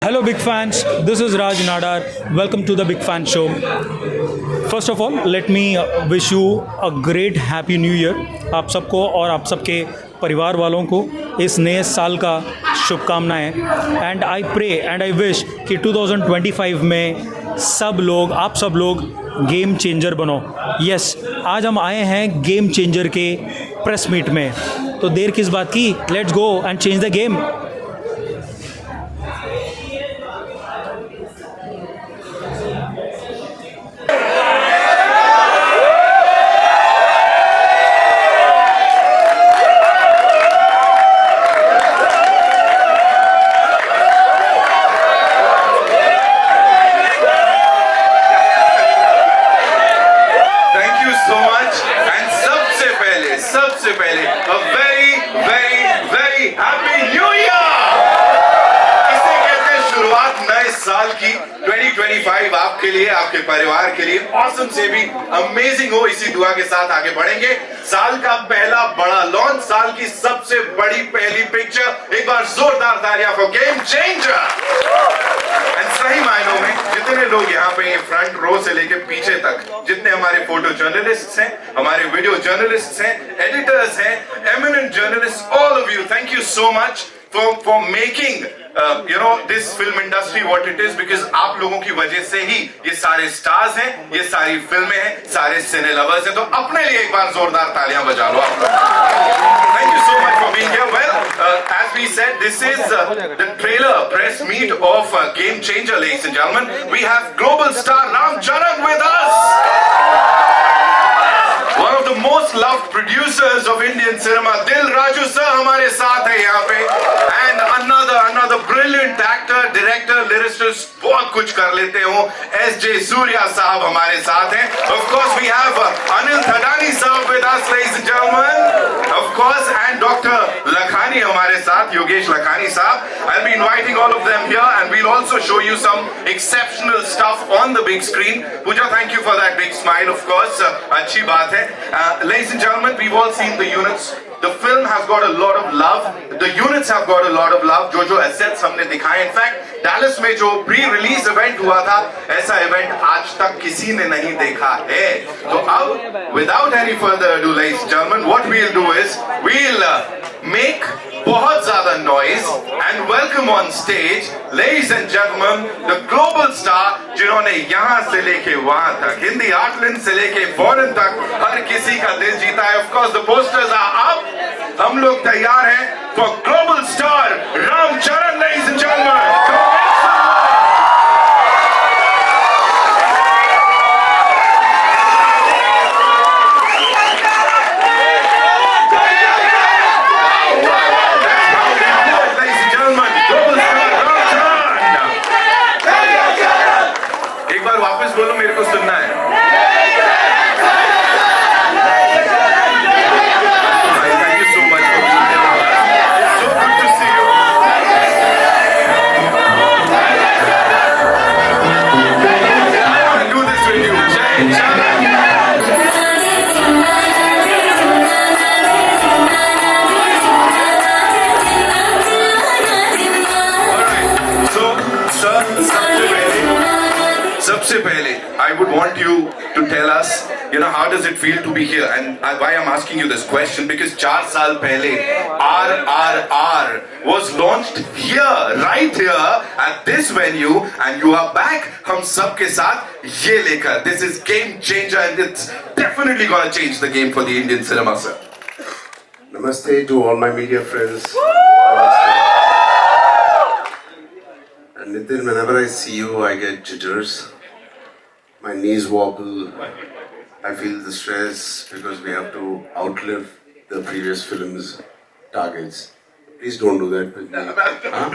Hello, big fans. This is Raj Nadar. Welcome to the Big Fan Show. First of all, let me wish you a great Happy New Year. आप सबको और आप सबके परिवार वालों को इस नए साल का शुभकामनाएं and I pray and I wish कि 2025 में आप सब लोग गेम चेंजर बनो. यस, आज हम आए हैं गेम चेंजर के प्रेस मीट में, तो देर किस बात की, let's go and change the game. सबसे पहले a very happy new year. इसे कहते हैं शुरुआत नए साल की. 2025 आपके लिए, आपके परिवार के लिए ऑसम से भी अमेजिंग हो, इसी दुआ के साथ आगे बढ़ेंगे. साल का पहला बड़ा लॉन्च, साल की सबसे बड़ी पहली पिक्चर. एक बार जोरदार तालियां फॉर गेम चेंजर. सही मायनों में जितने लोग यहाँ पे ये फ्रंट रो से लेके पीछे तक, जितने हमारे फोटो जर्नलिस्ट हैं, हमारे वीडियो जर्नलिस्ट हैं, एडिटर्स हैं, eminent journalist, all of you, thank you so much for making this film industry what it is, because आप लोगों की वजह से ही ये सारे स्टार्स हैं, ये सारी फिल्में हैं, सारे सिने लवर्स हैं. तो अपने लिए एक बार जोरदार तालियां बजा लो आप. Thank you so much for being here. Well, as we said, this is the trailer press meet of Game Changer, ladies and gentlemen. We have global star Ram Charan with us. One of the most loved producers of Indian cinema, Dil Raju sir हमारे साथ है यहाँ पे. And another brilliant actor, director, lyricist, बहुत कुछ कर लेते हो, S.J. Surya साहब हमारे साथ हैं. Of course we have Anil Thadani साहब with us, ladies and gentlemen. Of course, and Dr. Lakhani हमारे साथ, Yogesh Lakhani साहब. I'll be inviting all of them here, and we'll also show you some exceptional stuff on the big screen. Pooja, thank you for that big smile. Of course, अच्छी बात है. Ladies and gentlemen, we've all seen the units. The film has got a lot of love. The units have got a lot of love. जो assets हमने दिखाए. In fact, Dallas में जो pre-release event हुआ था, ऐसा event आज तक किसी ने नहीं देखा है. तो अब, without any further ado, ladies and gentlemen, what we'll do is we'll make बहुत ज्यादा noise and welcome on stage, ladies and gentlemen, the global star जिन्होंने यहाँ से लेके वहाँ तक, हिंदी आर्टलैंड से लेके फॉरेन तक हर किसी का दिल जीता है. Of course, the posters are up. हम लोग तैयार हैं for global star Ram Charan, ladies and gentlemen. बोलो, मेरे को सुनना है. Thank you so much for being here. So good to see you. I want to do this with you. Jai Charan. All right. So, sir, सबसे पहले I would want you to tell us, how does it feel to be here, and why I'm asking you this question, because 4 साल पहले RRR was launched here, right here at this venue, and you are back हम सब के साथ ये लेकर. This is Game Changer, and it's definitely gonna change the game for the Indian cinema, sir. Namaste to all my media friends. And Nitin, whenever I see you, I get jitters. My knees wobble. I feel the stress because we have to outlive the previous film's targets. Please don't do that with me. Huh?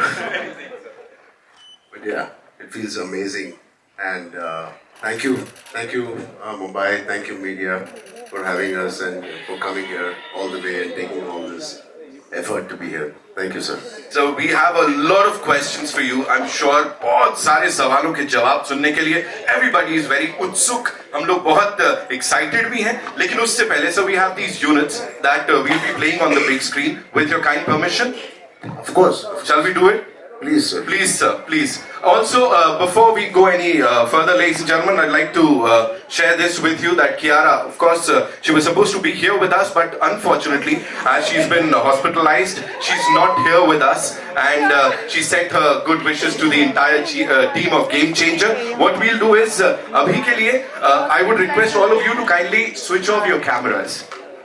But yeah, it feels amazing. And thank you, Mumbai. Thank you, media, for having us and for coming here all the way and taking all this effort to be here. Thank you, sir. So we have a lot of questions for you. I'm sure बहुत सारे सवालों के जवाब सुनने के लिए everybody is very उत्सुक. हम लोग बहुत excited भी हैं. लेकिन उससे पहले, so we have these units that we'll be playing on the big screen with your kind permission. Of course. Shall we do it? Please, sir. Please, sir, please. Also, before we go any further, ladies and gentlemen, I'd like to share this with you that Kiara, of course, she was supposed to be here with us, but unfortunately, as she's been hospitalized, she's not here with us, and she sent her good wishes to the entire team of Game Changer. What we'll do is, abhi ke liye, I would request all of you to kindly switch off your cameras.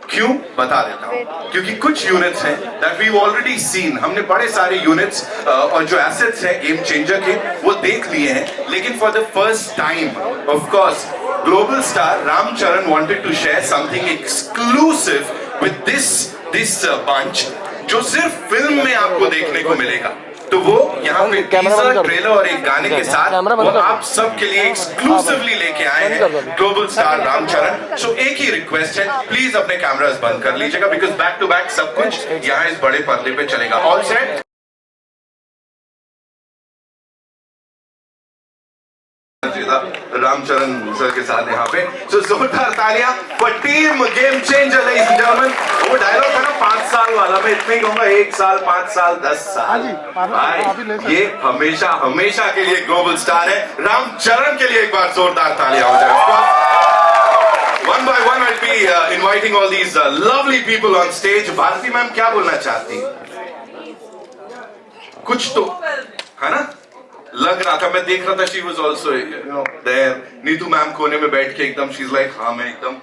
क्यों बता देता हूँ क्योंकि कुछ units हैं that we've already seen, हमने बड़े सारे यूनिट्स और जो एसेट्स हैं गेम चेंजर के वो देख लिए हैं, लेकिन for the first time of course global star Ramcharan wanted to share something exclusive with this bunch जो सिर्फ फिल्म में आपको देखने को मिलेगा। तो वो यहाँ पे टीजर ट्रेलर और एक गाने के साथ वो आप सब के लिए एक्सक्लूसिवली लेके आए हैं ग्लोबल स्टार रामचरण। सो एक ही रिक्वेस्ट है, प्लीज अपने कैमरास बंद कर लीजिएगा बिकॉज बैक टू बैक सब कुछ यहाँ इस बड़े पर्दे पे चलेगा। All set? रामचरण सर के साथ यहाँ पे सो जोरदार तालियां for team game changer ladies and gentleman. वो डायलॉग था ना 5 साल वाला, मैं इतना ही कहूंगा 1 साल 5 साल 10 साल भाई, ये हमेशा हमेशा के लिए ग्लोबल स्टार है। रामचरण के लिए एक बार जोरदार तालियां हो जाए। One by one I'll be inviting all these lovely people on stage. Bharti ma'am क्या बोलना चाहती कुछ तो है ना, लग रहा था, मैं देख रहा था, she was also there. Neetu ma'am कोने में बैठ के एकदम शी इज लाइक हाँ मैं एकदम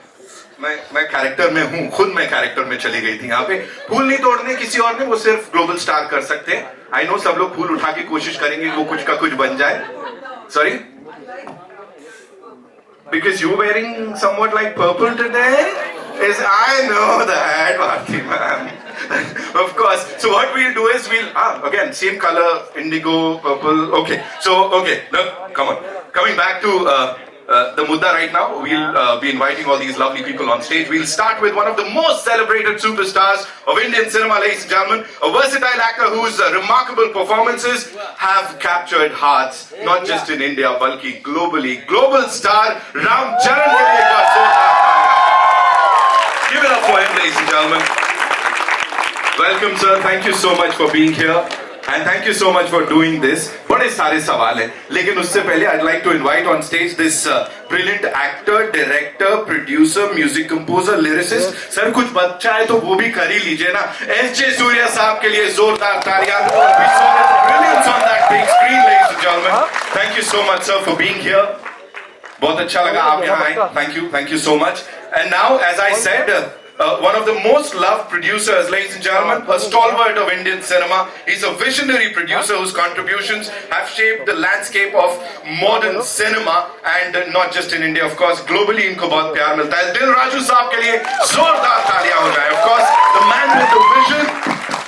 मैं कैरेक्टर में हूँ, खुद मैं कैरेक्टर में चली गई थी। यहाँ पे फूल नहीं तोड़ने किसी और ने, वो सिर्फ ग्लोबल स्टार कर सकते हैं। आई नो सब लोग फूल उठा के कोशिश करेंगे वो कुछ का कुछ बन जाए। Sorry because you wearing somewhat like purple today is I know that Bharti ma'am. Of course. So what we'll do is again same color, indigo, purple. Okay. So okay, look, come on. Coming back to the mudda right now, we'll be inviting all these lovely people on stage. We'll start with one of the most celebrated superstars of Indian cinema, ladies and gentlemen, a versatile actor whose remarkable performances have captured hearts, not just in India, balki globally. Global star Ramcharan ke liye ek baar जोरदार Give it up for him, ladies and gentlemen. Welcome, sir. Thank you so much for being here. And thank you so much for doing this. बड़े सारे सवाल हैं, लेकिन उससे पहले I'd like to invite on stage this brilliant actor, director, producer, music composer, lyricist. Sir कुछ बच्चा है तो वो भी कर ही लीजिए ना। S.J. सूर्या साहब के लिए जोरदार तालियां। We saw his brilliance on that big screen, ladies and gentlemen. Thank you so much, sir, for being here. बहुत अच्छा लगा आप यहाँ आए। Thank you so much. And now, as I said, one of the most loved producers, ladies and gentlemen, a stalwart of Indian cinema. He's a visionary producer whose contributions have shaped the landscape of modern cinema, and not just in India, of course, globally. इनको बहुत प्यार मिलता है। दिल राजू साहब के लिए जोरदार तालियां हो जाए। Of course, the man with the vision,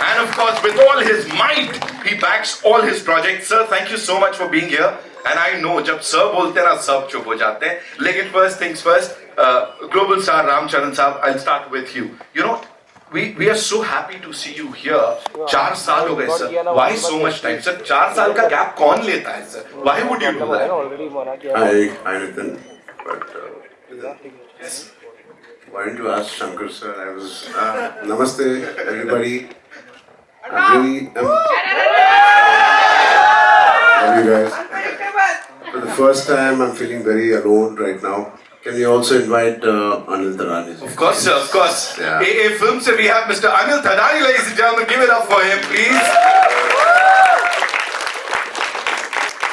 and of course, with all his might, he backs all his projects. Sir, thank you so much for being here. And I know जब सर बोलते हैं ना सब चुप हो जाते हैं, लेकिन first things first, global star Ramcharan साहब, I'll start with you. You know, we are so happy to see you here. 4 साल हो गए sir. Why so much time, sir? 4 साल का gap कौन लेता है sir? Why would you do that? I Nitin, but why didn't you ask Shankar sir? I was Namaste everybody. I love you guys. For the first time, I'm feeling very alone right now. Can you also invite Anil Tadani? Of course, sir, of course. Yeah. AA Film se we have Mr. Anil Tadani, ladies and gentlemen. Give it up for him, please.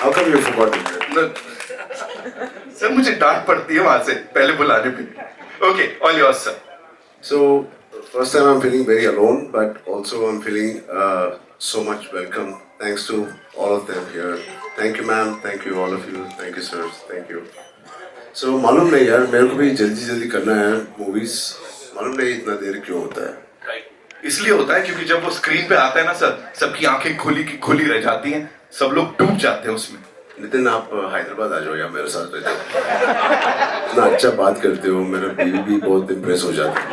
How come you forgot it? Sir मुझे डांट पड़ती है वहां से पहले बुलाने पे। Okay, all yours, sir. So, first time I'm feeling very alone, but also I'm feeling so much welcome. Thanks to all of them here. Thank you, ma'am. Thank you, all of you. Thank you, sirs. Thank you. So, मालूम नहीं यार, मेरे को भी जल्दी करना है movies. मालूम नहीं इतना देर क्यों होता है? इसलिए होता है क्योंकि जब वो स्क्रीन पे आता है ना सर, सबकी आंखें खुली की खुली रह जाती हैं, सब लोग डूब जाते हैं उसमें। नितिन आप हैदराबाद आ जाओ या मेरे साथ रह जाओ। इतना अच्छा बात करते हो, मेरा बीवी भी बहुत इम्प्रेस हो जाता है।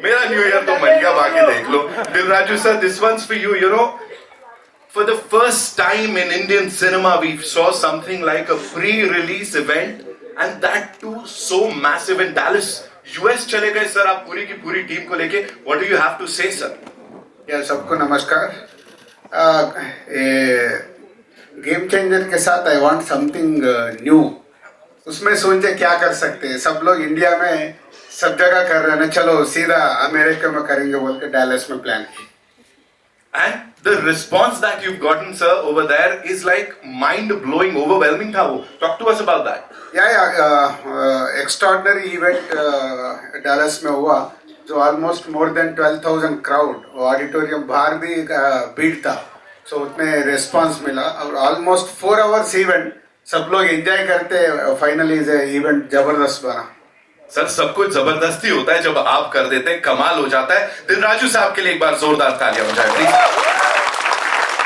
मेरा न्यू ईयर तो मन गया, बाकी देख लो। दिल Raju sir, this one's for you. You know, for the first time in Indian cinema, we saw something like a pre-release event, and that too so massive in Dallas, US चले गए sir आप पूरी की पूरी टीम को लेके, what do you have to say sir? या सबको नमस्कार। गेम चेंजर के साथ आई वांट समथिंग न्यू। उसमें सोचे क्या कर सकते हैं, सब लोग इंडिया में सब जगह कर रहे हैं ना, चलो सीधा अमेरिका में करेंगे बोल के डैलस में प्लान की। And the response that you've gotten, sir, over there is like mind-blowing, overwhelming था वो. Talk to us about that. Extraordinary event Dallas में हुआ, जो almost more than 12,000 crowd, auditorium बाहर भी भीड़ था, सो उतने रिस्पांस मिला और ऑलमोस्ट 4 आवर्स इवेंट, सब लोग एंजॉय करते। फाइनली इवेंट जबरदस्त बना। सर सब कुछ जबरदस्ती होता है जब आप कर देते हैं, कमाल हो जाता है। दिल राजू साहब के लिए एक बार जोरदार तालियां हो जाए please.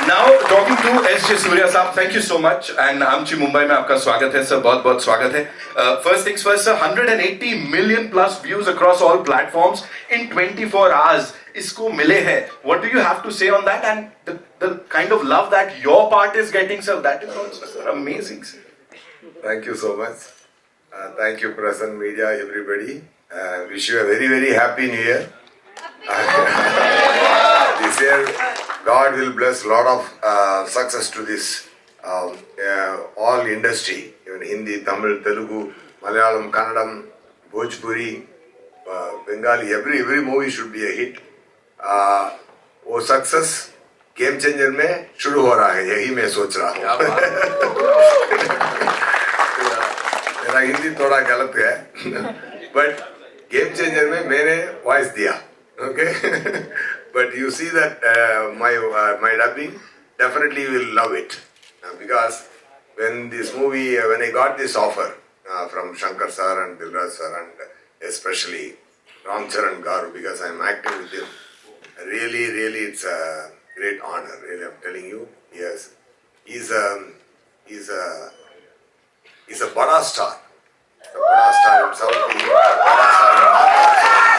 Now talking to S J. Suryah साहब, thank you so much and आमची मुंबई में आपका स्वागत है सर, बहुत बहुत स्वागत है। First things first sir, 180 million plus views across all platforms in 24 hours इसको मिले हैं। What do you have to say on that and the kind of love that your part is getting sir, that is also amazing sir. Thank you so much. Thank you, press and media, everybody. Wish you a very, very happy New Year. This year, God will bless a lot of success to this all industry, even Hindi, Tamil, Telugu, Malayalam, Kannadam, Bhojpuri, Bengali. Every movie should be a hit. वो success game changer में शुरू हो रहा है, यही मैं सोच रहा हूँ। मेरा हिंदी थोड़ा गलत है, बट गेम चेंजर में मैंने वॉइस दिया, okay. But you see that my dubbing definitely will love it, because when I got this offer from Shankar sir and Dilraj sir and especially Ram Charan Garu, because I'm acting with him, really it's a great honor. Really, I'm telling you, yes, he's a bada star. A bada star himself. He's a bada star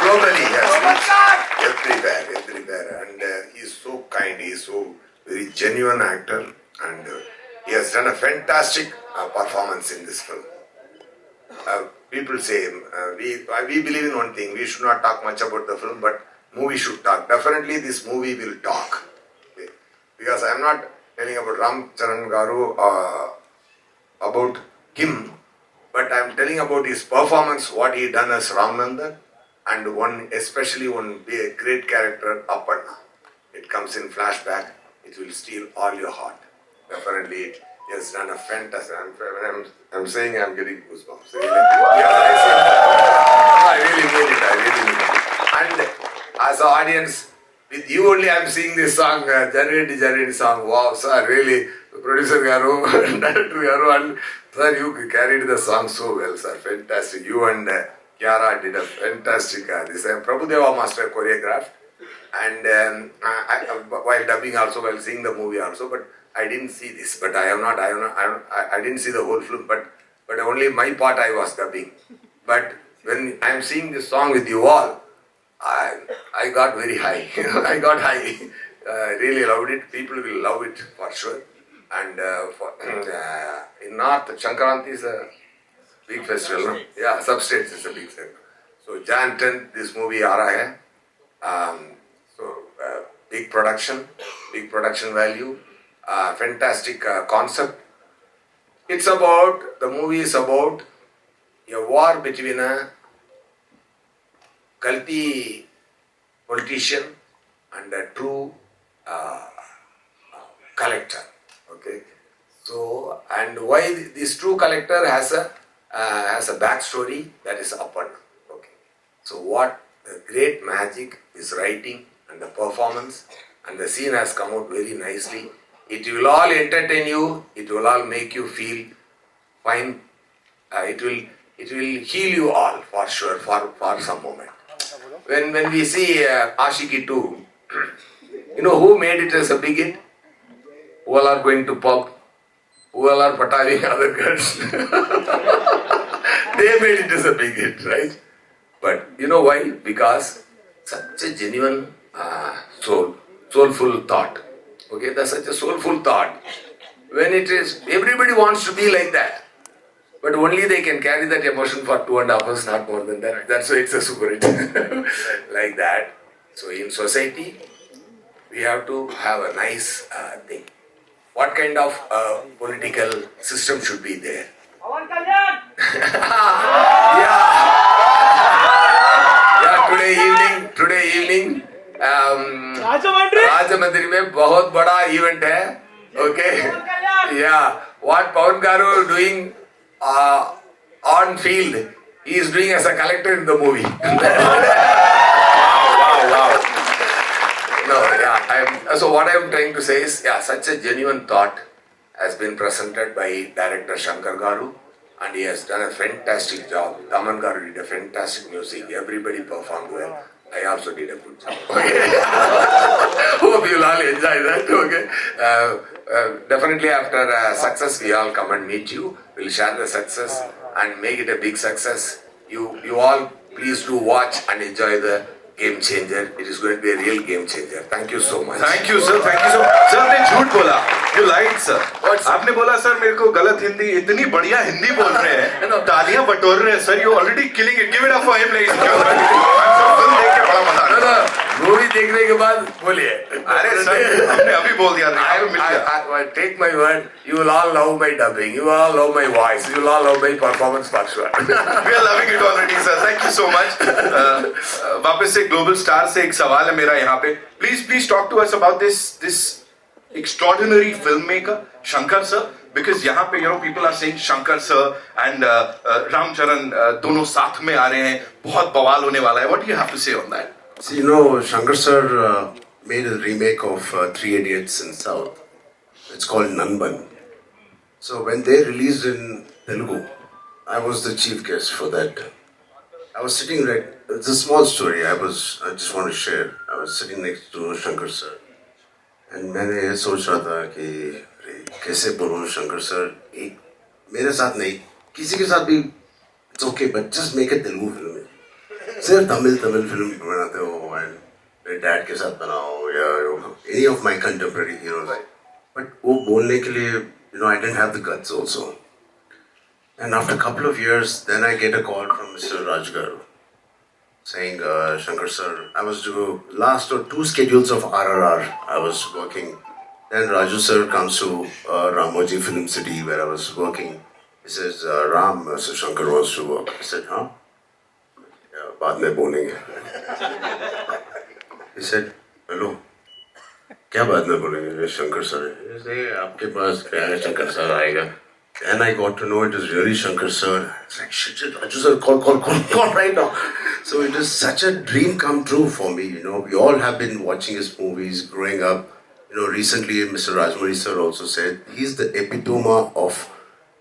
globally. He has reached everywhere, and he's so kind. He's so very genuine actor, and he has done a fantastic performance in this film. People say we believe in one thing: we should not talk much about the film, but movie should talk. Definitely, this movie will talk. Okay? Because I am not telling about Ram Charan Garu about him, but I am telling about his performance, what he done as Ramananda, and especially one great character, Aparna. It comes in flashback. It will steal all your heart. Definitely, he has done a fantastic. When I'm saying, I'm getting goosebumps. Really. I really mean it. And as an audience, with you only, I'm seeing this song, Janvedi song. Wow, sir, really, producer Garu, director Garu, and sir, you carried the song so well, sir. Fantastic. You and Kiara did a fantastic. This Prabhudeva master choreographed, and while dubbing also, while seeing the movie also, but I didn't see this. But I didn't see the whole film, but only my part I was dubbing. But when I'm seeing this song with you all, I got very high. I got high. Really loved it. People will love it for sure. And in North, Shankaranti is a big festival. No? Yeah, Substates is a big festival. So Jan 10th, this movie aa raha hai. Big production value, fantastic concept. The movie is about a war between a Kalti politician and a true collector. Okay, so and why this true collector has a backstory, that is Aparna. Okay, so what the great magic is writing and the performance, and the scene has come out very nicely. It will all entertain you. It will all make you feel fine. It will heal you all for sure for some moment. When we see Ashiki 2, you know who made it as a big hit? Who all are going to pub? Who all are pataling other girls? They made it as a big hit, right? But you know why? Because such a genuine soulful thought. Okay, that's such a soulful thought. When it is, everybody wants to be like that. but only they can carry that emotion for 2.5 hours, not more than that. That's why it's a super hit. Like that. So in society, we have to have a nice thing. What kind of political system should be there? Yeah, today evening, Rajmandir में बहुत बड़ा event है. Okay. Yeah. What Pawan Garu doing on field, he is doing as a collector in the movie. Wow. No, yeah. So what I am trying to say is, yeah, such a genuine thought has been presented by director Shankar Garu, and he has done a fantastic job. Daman Garu did a fantastic music. Everybody performed well. I also did a good job. Okay. Hope you'll all enjoy that. Okay. Definitely after success, we all come and meet you. We'll share the success and make it a big success. You all please do watch and enjoy the game changer. It is going to be a real game changer. Thank you so much. Thank you sir, thank you sir. Sir ने झूठ बोला. You lied sir. आपने बोला sir मेरे को गलत हिंदी, इतनी बढ़िया हिंदी बोल रहे हैं, तालियां बटोर रहे हैं sir. You already killing it. Give it up for him ladies and gentleman. Film देख के बड़ा मजा आया. मूवी देखने के बाद बोलिए. अरे सर आपने अभी बोल दिया. I take my word, you will all love my dubbing, you will all love my voice, you will all love my performance for sure. We are loving it already, sir. Thank you so much. वापस से global star से एक सवाल है मेरा यहाँ पे. Please talk to us about this extraordinary filmmaker, Shankar sir. Because यहाँ पे people are saying Shankar sir and Ramcharan दोनों साथ में आ रहे हैं. बहुत बवाल होने वाला है. What do you have to say on that? See, Shankar sir made a remake of Three Idiots in South. It's called Nanban. So when they released in Telugu, I was the chief guest for that. I was sitting it's a small story. I just want to share. I was sitting next to Shankar sir. And मैंने ये सोच रहा था कि कैसे बोलूँ Shankar sir, मेरे साथ नहीं, किसी के साथ भी it's okay, but just make a Telugu film. सिर्फ तमिल फिल्म बनाते हो and मेरे डैड के साथ बनाओ या any of my contemporary heroes. But वो बोलने के लिए I didn't have the guts also. And after a couple of years, then I get a call from Mr. Raj Garu saying, Shankar sir, I was doing last or 2 schedules of RRR. I was working. Then Raju sir comes to Ramoji Film City where I was working. He says, Ram, Mr. Shankar wants to work. I said, huh? Yeah, बाद में बोलेंगे. He said, hello. क्या बाद में बोलेंगे Shankar sir? आपके पास क्या है शंकर सर आएगा? And I got to know it is really Shankar sir. It's like shit, Raju sir, call right now. So it is such a dream come true for me. We all have been watching his movies growing up. Recently Mr. Rajmani sir also said he's the epitome of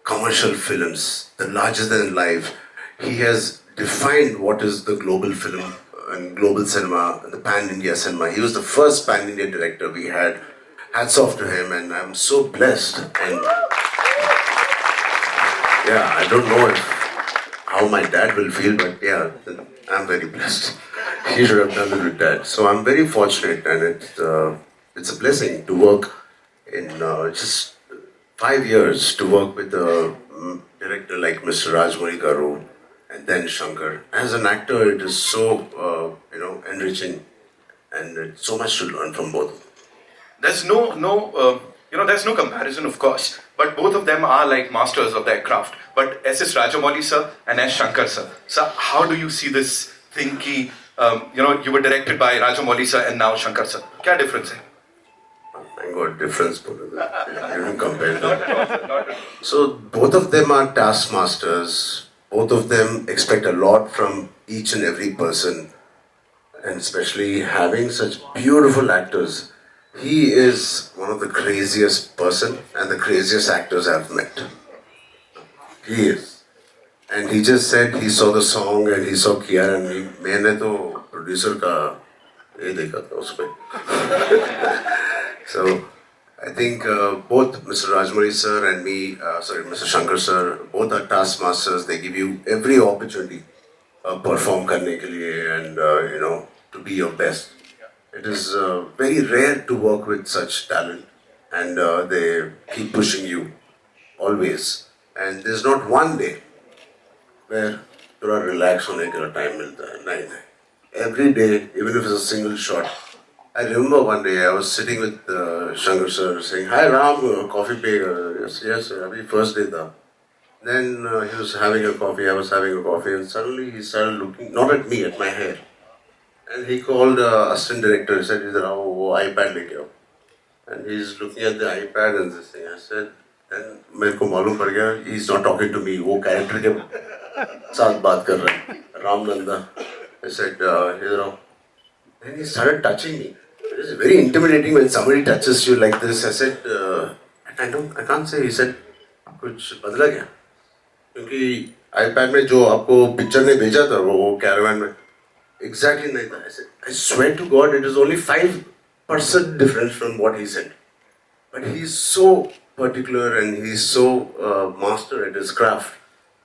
commercial films, the larger than life. He has defined what is the global film and global cinema, the pan-India cinema. He was the first pan-India director we had. Hats off to him, and I'm so blessed. And yeah, I don't know how my dad will feel, but yeah, I'm very blessed. He should have done it with dad. So I'm very fortunate, and it's a blessing to work in just 5 years to work with a director like Mr. Rajmani Garu. And then Shankar. As an actor, it is so, enriching, and it's so much to learn from both. There's there's no comparison, of course, but both of them are like masters of their craft. But S.S. Rajamouli sir and S. Shankar sir. Sir, how do you see this thing ki, you were directed by Rajamouli sir and now Shankar sir? Kya difference hai? Thank God, difference. You don't compare them. So both of them are taskmasters. Both of them expect a lot from each and every person, and especially having such beautiful actors. He is one of the craziest person and the craziest actors I've met. He is. And he just said he saw the song and he saw Kiara and me. मैंने तो producer का ये देखा था उसमें. So I think both Mr. Rajmani sir and me, Mr. Shankar sir, both are taskmasters. They give you every opportunity perform करने के लिए and to be your best. It is very rare to work with such talent, and they keep pushing you always. and there's not one day where थोड़ा relax होने का time मिलता है, नहीं नहीं. Every day, even if it's a single shot. I remember one day I was sitting with Shankar sir saying, "Hi Ram, coffee pe?" Yes, yes, sir. Abhi first day tha. Then he was having a coffee, I was having a coffee, and suddenly he started looking, not at me, at my hair. And he called assistant director, he said, "Idhar aao, wo iPad leke aao." And he's looking at the iPad and this thing. I said, then मेरे को मालूम पड़ गया, he's not talking to me, वो character के साथ बात कर रहा है, Ram Nanda. I said, "Idhar aao." Then he started touching me. It is very intimidating when somebody touches you like this. I said, I can't say. He said, कुछ बदला क्या? क्योंकि iPad में जो आपको पिक्चर ने भेजा था वो कैरावान में exactly नहीं था. I said, I swear to God, it is only 5% difference from what he said. But he is so particular and he is so master at his craft.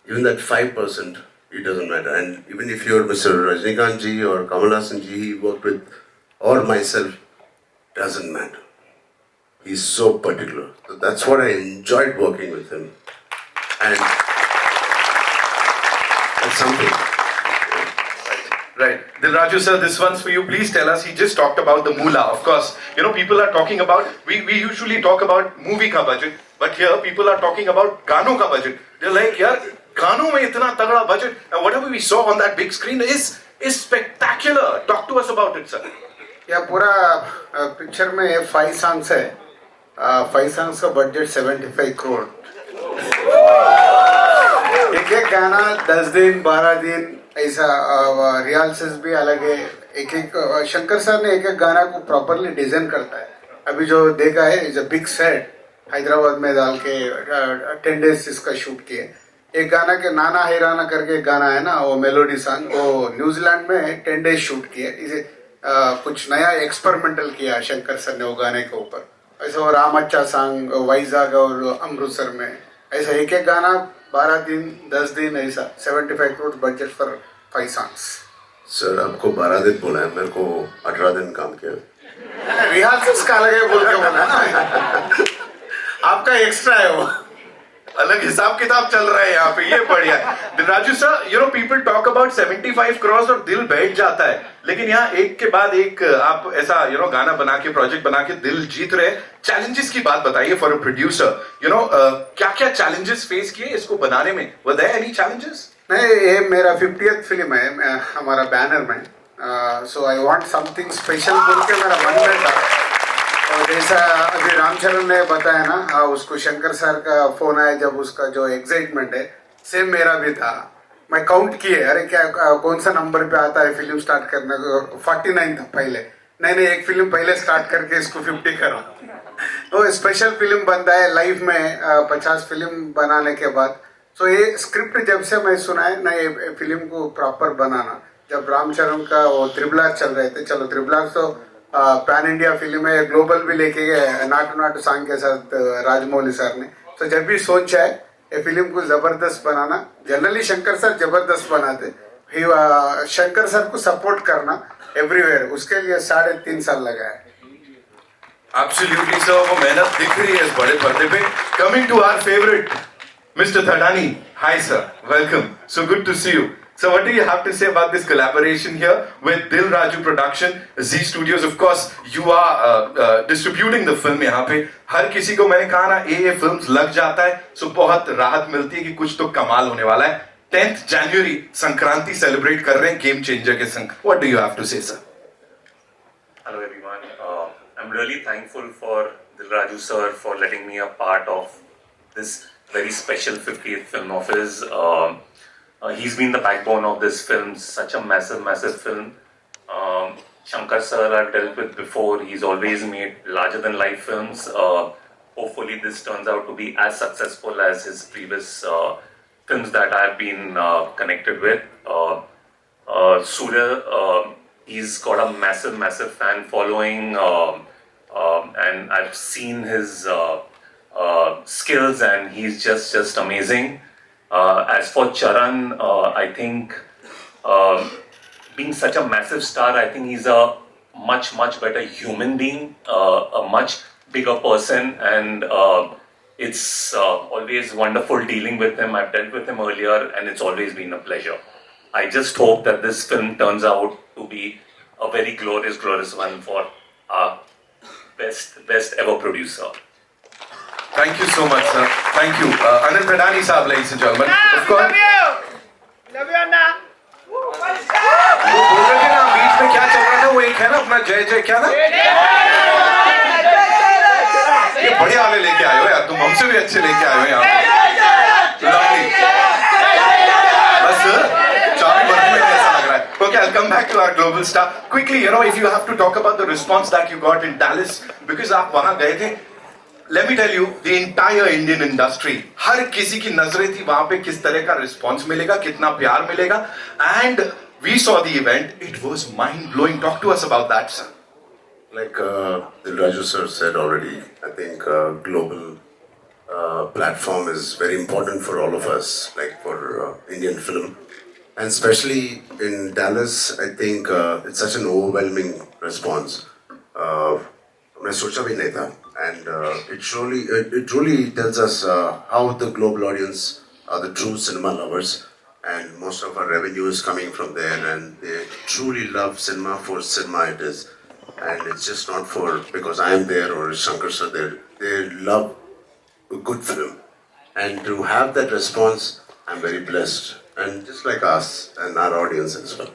Even that 5%, it doesn't matter. And even if you're Mr. Rajnikant ji or Kamal Hassan ji, he worked with, or myself, doesn't matter. He's so particular. So that's what I enjoyed working with him. And that's something. Right. Dilraju sir, this one's for you. Please tell us, he just talked about the moolah. Of course, you know, people are talking about, we usually talk about movie ka budget, but here people are talking about gano ka budget. They're like, yaar, gano mein itna tagda budget, and whatever we saw on that big screen is spectacular. Talk to us about it, sir. या पूरा picture में 5 songs है. 5 songs का budget 75 crore. एक एक गाना 10 दिन 12 दिन ऐसा. रिहर्सल्स भी अलग है. एक एक शंकर सर ने एक एक गाना को प्रॉपरली डिजाइन करता है. अभी जो देखा है is a big set. Hyderabad में डाल के 10 डेज इसका शूट किए. एक गाना के नाना हैराना करके एक गाना है ना, वो मेलोडी सॉन्ग, वो न्यूजीलैंड में 10 डेज शूट किए. इसे कुछ नया एक्सपेरिमेंटल किया शंकर सर ने वो गाने के ऊपर. ऐसा वो राम अच्छा सॉन्ग वाइजाग और अमृतसर में ऐसा एक एक गाना 12 दिन 10 दिन ऐसा. 75 crore budget for 5 songs. Sir आपको 12 दिन बोला है, मेरे को 18 दिन काम किया. रिहर्सल्स का अलग है बोल के बोला ना. आपका एक्स्ट्रा है वो. अलग हिसाब किताब चल रहा है यहाँ पे, ये बढ़िया है. Dil Raju sir, you know people talk about 75 crore और दिल बैठ जाता है, लेकिन यहाँ एक के बाद एक आप ऐसा गाना बना के, प्रोजेक्ट बना के दिल जीत रहे. चैलेंजेस की बात बताइए फॉर अ प्रोड्यूसर. क्या क्या चैलेंजेस फेस किए इसको बनाने में? Were there any challenges? नहीं, ये मेरा 50th फिल्म है हमारा बैनर में. So I want something special बोल के मेरा मन में था. और जैसा अभी रामचरण ने बताया ना, उसको शंकर सर का फोन आया जब, उसका जो एक्साइटमेंट है सेम मेरा भी था. मैं काउंट किए, अरे क्या कौन सा नंबर पे आता है फिल्म स्टार्ट करने को. 49 था पहले. नहीं एक फिल्म पहले स्टार्ट करके इसको 50 करो. तो स्पेशल फिल्म बनता है लाइफ में 50 फिल्म बनाने के बाद. सो ये स्क्रिप्ट जब से मैं सुना है ना, ये फिल्म को प्रॉपर बनाना. जब रामचरण का वो RRR चल रहे थे, चलो RRR तो पैन इंडिया फिल्म है, ग्लोबल भी लेके गए नाटू नाटू सॉन्ग के साथ राजमौली सर ने. तो जब भी सोचा है ये फिल्म को जबरदस्त बनाना. जनरली शंकर सर जबरदस्त बनाते, शंकर सर को सपोर्ट करना एवरीवेयर, उसके लिए 3.5 साल लगा है. एब्सोल्युटली सर, वो मेहनत दिख रही है इस बड़े पर्दे पे. Coming to our favourite mister Thadani. Hi sir, welcome. So good to see you. So what do you have to say about this collaboration here with Dil Raju Production, Z Studios? Of course, you are distributing the film यहाँ पे. हर किसी को मैंने कहा ना, ये films लग जाता है, so बहुत राहत मिलती है कि कुछ तो कमाल होने वाला है. 10th January संक्रांति सेलिब्रेट कर रहे हैं गेम चेंजर के संग. What do you have to say, sir? Hello everyone. I'm really thankful for Dil Raju sir for letting me a part of this very special 50th film of his. He's been the backbone of this film, such a massive film. Shankar sir I've dealt with before. He's always made larger than life films. Hopefully this turns out to be as successful as his previous films that I've been connected with. Surya, he's got a massive fan following, and I've seen his skills and he's just amazing. As for Charan, I think being such a massive star, I think he's a much better human being, a much bigger person, and It's always wonderful dealing with him. I've dealt with him earlier, and it's always been a pleasure. I just hope that this film turns out to be a very glorious one for our best ever producer. Thank you so much, sir. Thank you. Anand Pradhani sahab, ladies and gentlemen. Of course. Love you, Anna. वो बोल रहे थे ना बीच में क्या चल रहा था वो एक है ना अपना जय जय क्या था ये बढ़िया वाले लेके आए हो यार तुम हमसे भी अच्छे लेके आए हो यहाँ पे Lovely. बस चाबी बर्फ में ऐसा लग रहा है Okay, I'll come back to our global star quickly. You know, if you have to talk about the response that you got in Dallas because आप वहाँ गए थे. Let me tell you, the entire Indian industry, हर किसी की नजरें थी वहां पे किस तरह का रिस्पॉन्स मिलेगा कितना प्यार मिलेगा and we saw the event. It was mind blowing. Talk to us about that, sir. Like Raju sir said already, I think global platform is very important for all of us, like for Indian film. And especially in Dallas, I think it's such an overwhelming response. मैं सोचा भी नहीं था. And it truly tells us how the global audience are the true cinema lovers. And most of our revenue is coming from there. And they truly love cinema for cinema it is. And it's just not for because I am there or Shankar sir there. They love a good film. And to have that response, I'm very blessed. And just like us and our audience as well.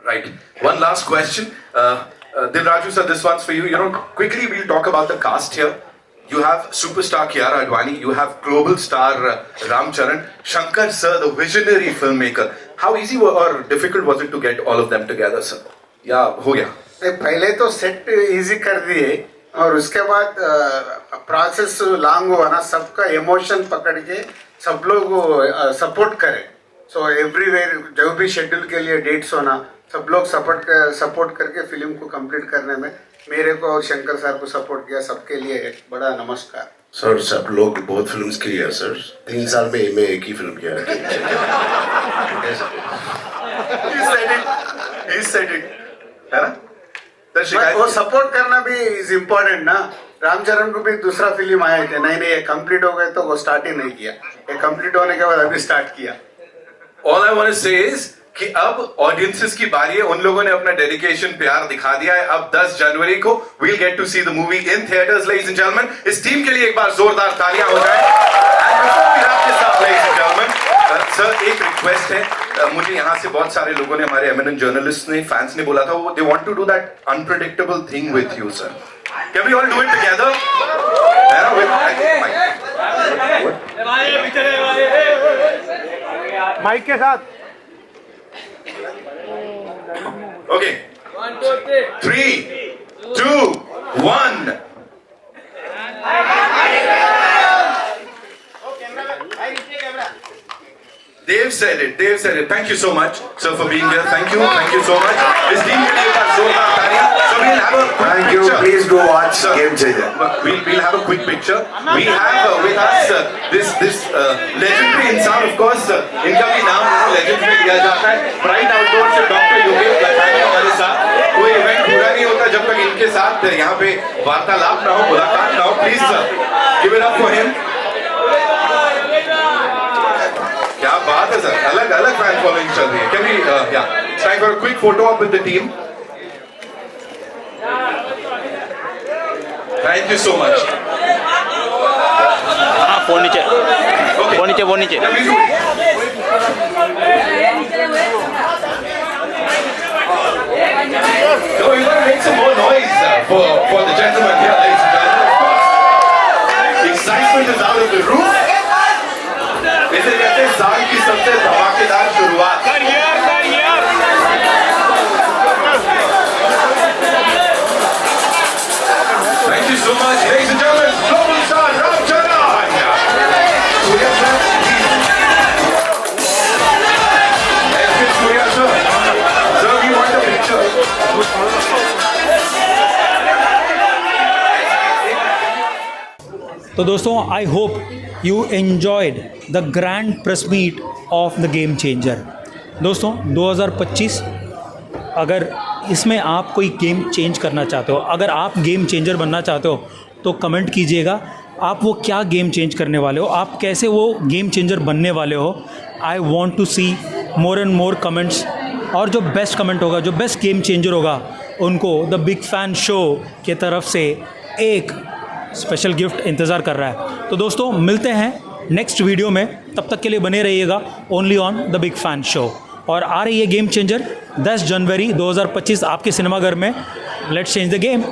Right. One last question. Dilraju sir, this one's for you. You know, quickly we'll talk about the cast here. You have superstar Kiara Advani. You have global star Ram Charan. Shankar sir, the visionary filmmaker. How easy or difficult was it to get all of them together, sir? या हो गया? पहले तो set easy कर दिए और उसके बाद प्रोसेस लॉन्ग हुआ ना सबका इमोशन पकड़ के सब लोग सपोर्ट करें सो एवरीवेयर जो भी शेड्यूल के लिए डेट्स होना सब लोग सपोर्ट करके फिल्म को कंप्लीट करने में मेरे को और शंकर सर को सपोर्ट किया सबके लिए एक बड़ा नमस्कार सर सब लोग बहुत फिल्म्स की है सर 3 साल में मैं एक ही फिल्म किया है He said it. है ना? वो सपोर्ट करना भी इज इम्पोर्टेंट ना रामचरण को भी दूसरा फिल्म आए थे नहीं ये कंप्लीट हो गए तो वो स्टार्ट ही नहीं किया ये कंप्लीट होने के बाद अभी स्टार्ट किया All I want to say is कि अब ऑडियंसेस की बारी है उन लोगों ने अपना डेडिकेशन प्यार दिखा दिया है अब 10 जनवरी को we'll get to see the movie in theaters ladies and gentlemen इस टीम के लिए एक बार जोरदार तालियां हो जाए and before we wrap this up ladies and gentlemen sir एक रिक्वेस्ट है मुझे यहाँ से बहुत सारे लोगों ने हमारे एमिनेंट जर्नलिस्ट ने फैंस ने बोला था वो they want to do that unpredictable thing with you sir can we all do it together mike के साथ okay 3 2 1 Dave said it. Thank you so much, sir, for being here. Thank you so much. This team के लिए एक बार जोरदार तालियां. So we'll have a quick Thank you. picture. Please do watch Sir, Game Changer. We'll have a quick picture. We have with us this legendary इंसान, of course. इनका भी नाम legend में लिया जाता है. Bright Outdoor से डॉक्टर योगेश लखानी हमारे साथ. कोई इवेंट पूरा नहीं होता जब तक इनके साथ यहाँ पे वार्तालाप ना हो, मुलाकात ना हो. Please, sir, give it up for him. क्या बात है सर अलग अलग फैन फॉलोइंग चल रही है कैन वी या it's time for a quick photo of with the team thank you so much phone नीचे फोन नीचे So we want to make some more noise for the gentleman here ladies and gentlemen of course excitement is out of the roof इसे कहते हैं साल की सबसे धमाकेदार शुरुआत Thank you so much ladies and gentlemen global star Ram Charan Surya sir Surya sir sir we want a picture तो दोस्तों I hope you enjoyed the grand press meet of the Game Changer. दोस्तों 2025 अगर इसमें आप कोई game change करना चाहते हो अगर आप गेम चेंजर बनना चाहते हो तो कमेंट कीजिएगा आप वो क्या गेम चेंज करने वाले हो, आप कैसे वो गेम चेंजर बनने वाले हो। I want to see more and more comments, और जो बेस्ट कमेंट होगा, जो बेस्ट गेम चेंजर होगा, उनको द बिग फैन शो के तरफ से एक स्पेशल गिफ्ट इंतज़ार कर रहा है। तो दोस्तों मिलते हैं नेक्स्ट वीडियो में, तब तक के लिए बने रहिएगा only on the big fan show. और आ रही है गेम चेंजर 10 जनवरी 2025 आपके सिनेमाघर में। Let's change the game.